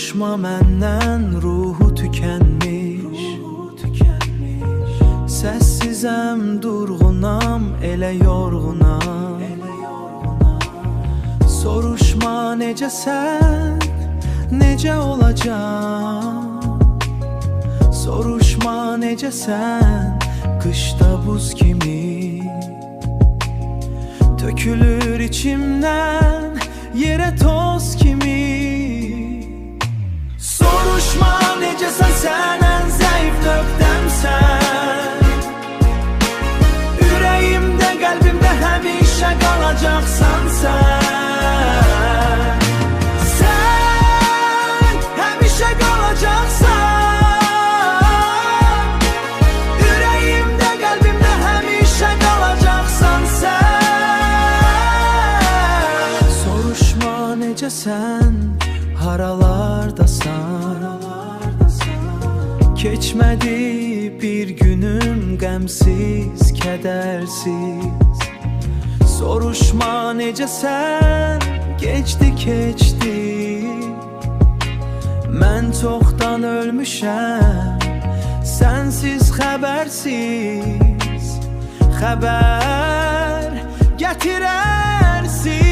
Soruşma məndən, ruhu tükənmiş. Səssizəm, durğunam, elə yorğunam. Soruşma necəsən, necə olacaq. Soruşma necəsən, qışda buz kimi. Tökülür içimdən, yerə toz kimi. Soruşma necəsən, sən ən zəif nöqtəmsən. Ürəyimdə, qəlbimdə həmişə qalacaqsan sən. Sən həmişə qalacaqsan. Ürəyimdə, qəlbimdə həmişə qalacaqsan sən. Soruşma necəsən, haralardasan. Keçmədi bir günüm qəmsiz, kədərsiz. Soruşma necəsən, keçdi keçdi. Mən çoxdan ölmüşəm, sənsiz xəbərsiz. Xəbər gətirərsiz.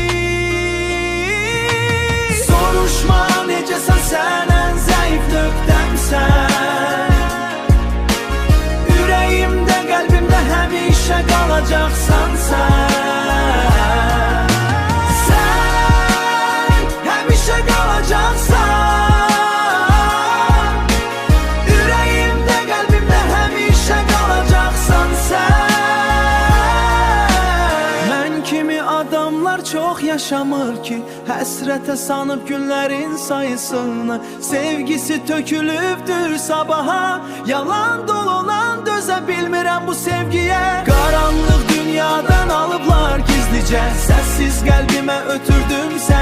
Soruşma necəsən, sən ən zəif nöqtəmsən. Ürəyimdə, qəlbimdə həmişə qalacaqsan sən. Sən həmişə qalacaqsan. Ürəyimdə, qəlbimdə həmişə qalacaqsan sən. Mən kimi adamlar çox yaşamır ki, həsrətə sanıb günlərin sayısını. Sevgisi tökülübdür sabaha, yalan dolanan dözə bilmirəm bu sevgiyə. Qaranlıq dünyadan alıblar gizlicə, səssiz qəlbimə ötürdüm sən.